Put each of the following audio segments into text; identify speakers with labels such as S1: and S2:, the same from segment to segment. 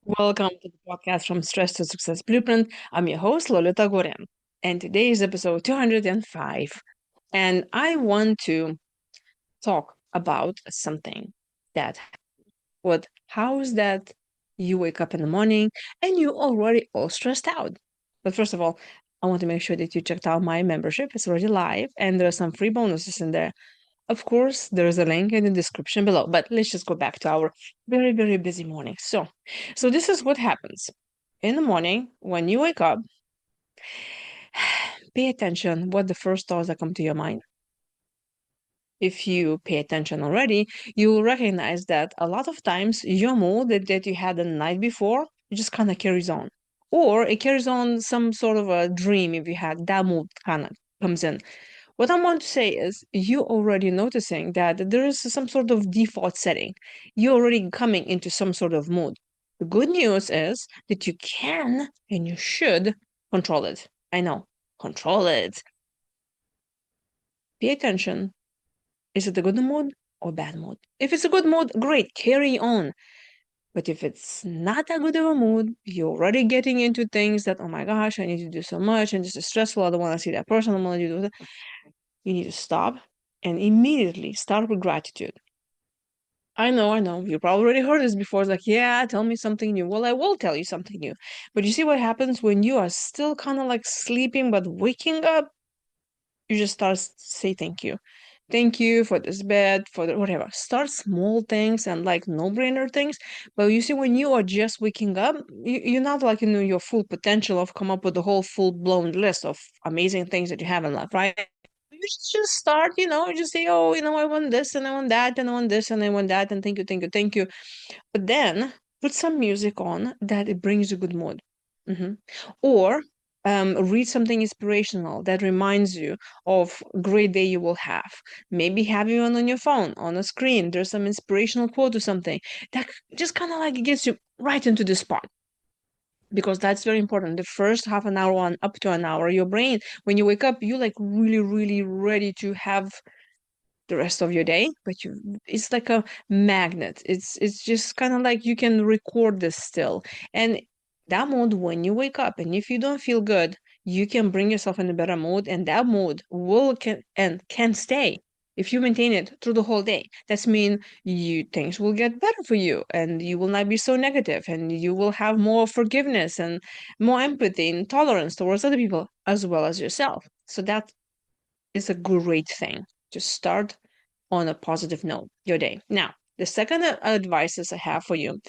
S1: Welcome to the podcast from Stress to Success Blueprint. I'm your host, Lolita Guarin, and today is episode 205. And I want to talk about something that how's that you wake up in the morning and you already all stressed out. But first of all, I want to make sure that you checked out my membership. It's already live and there are some free bonuses in there. Of course, there's a link in the description below, but let's just go back to our very, very busy morning. So this is what happens. In the morning, when you wake up, pay attention what the first thoughts that come to your mind. If you pay attention already, you will recognize that a lot of times your mood that you had the night before it just kind of carries on. Or it carries on some sort of a dream if you had that mood kind of comes in. What I want to say is you already noticing that there is some sort of default setting. You're already coming into some sort of mood. The good news is that you can and you should control it. I know, control it. Pay attention. Is it a good mood or bad mood? If it's a good mood, great, carry on. But if it's not that good of a mood, you're already getting into things that, oh my gosh, I need to do so much and this is stressful. I don't want to see that person. I don't want to do that. You need to stop and immediately start with gratitude. I know. You probably already heard this before. It's like, yeah, tell me something new. Well, I will tell you something new. But you see what happens when you are still kind of like sleeping but waking up? You just start say thank you. Thank you for this bed, for the whatever. Start small things and like no-brainer things. But you see, when you are just waking up, you're not like your full potential of come up with the whole full-blown list of amazing things that you have in life, right? You just start, just say, oh, I want this and I want that and I want this and I want that and thank you. But then put some music on that it brings you good mood. Or read something inspirational that reminds you of great day you will have. Maybe have you on your phone, on a screen. There's some inspirational quote or something that just kind of like gets you right into the spot because that's very important. The first half an hour on up to an hour, your brain, when you wake up, you like really, really ready to have the rest of your day, but it's like a magnet. It's just kind of like you can record this still. And that mood when you wake up and if you don't feel good, you can bring yourself in a better mood and that mood can stay if you maintain it through the whole day. That's mean you things will get better for you and you will not be so negative and you will have more forgiveness and more empathy and tolerance towards other people as well as yourself. So that is a great thing to start on a positive note your day. Now, the second advice I have for you,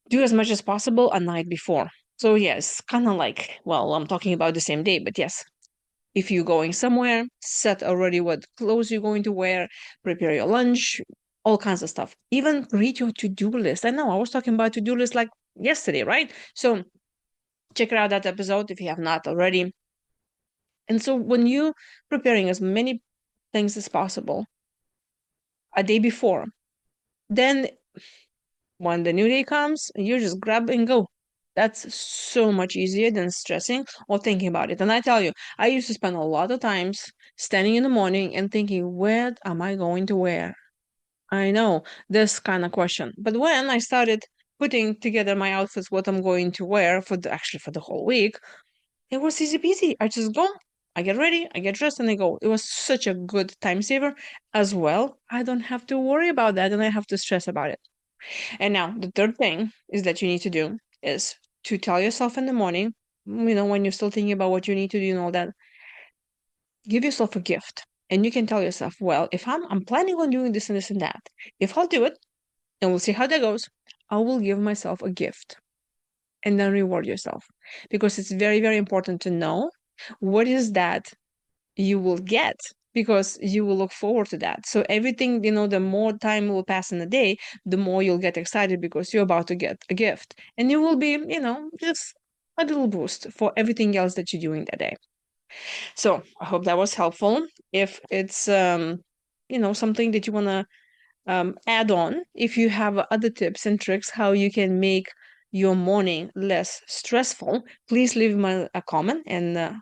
S1: do as much as possible a night before. So yes, kind of like, well, I'm talking about the same day, but yes, if you're going somewhere, set already what clothes you're going to wear, prepare your lunch, all kinds of stuff. Even read your to-do list. I know I was talking about to-do list like yesterday, right? So check out that episode if you have not already. And so when you preparing as many things as possible a day before, then when the new day comes, you just grab and go. That's so much easier than stressing or thinking about it. And I tell you, I used to spend a lot of times standing in the morning and thinking, what am I going to wear? I know this kind of question. But when I started putting together my outfits, what I'm going to wear actually for the whole week, it was easy peasy. I just go, I get ready, I get dressed, and I go. It was such a good time saver as well. I don't have to worry about that and I have to stress about it. And now the third thing is that you need to do is to tell yourself in the morning, when you're still thinking about what you need to do and all that, give yourself a gift. And you can tell yourself, well, if I'm planning on doing this and this and that, if I'll do it and we'll see how that goes, I will give myself a gift and then reward yourself. Because it's very, very important to know what is that you will get because you will look forward to that. So everything, the more time will pass in a day, the more you'll get excited because you're about to get a gift. And you will be, just a little boost for everything else that you're doing that day. So I hope that was helpful. If it's something that you want to add on, if you have other tips and tricks how you can make your morning less stressful, please leave me a comment and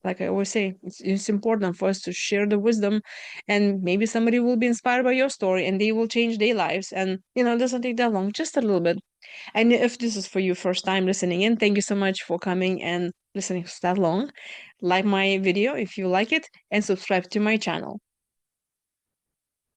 S1: Like I always say, it's important for us to share the wisdom, and maybe somebody will be inspired by your story and they will change their lives. And, it doesn't take that long, just a little bit. And if this is for you first time listening in, thank you so much for coming and listening that long. Like my video if you like it, and subscribe to my channel.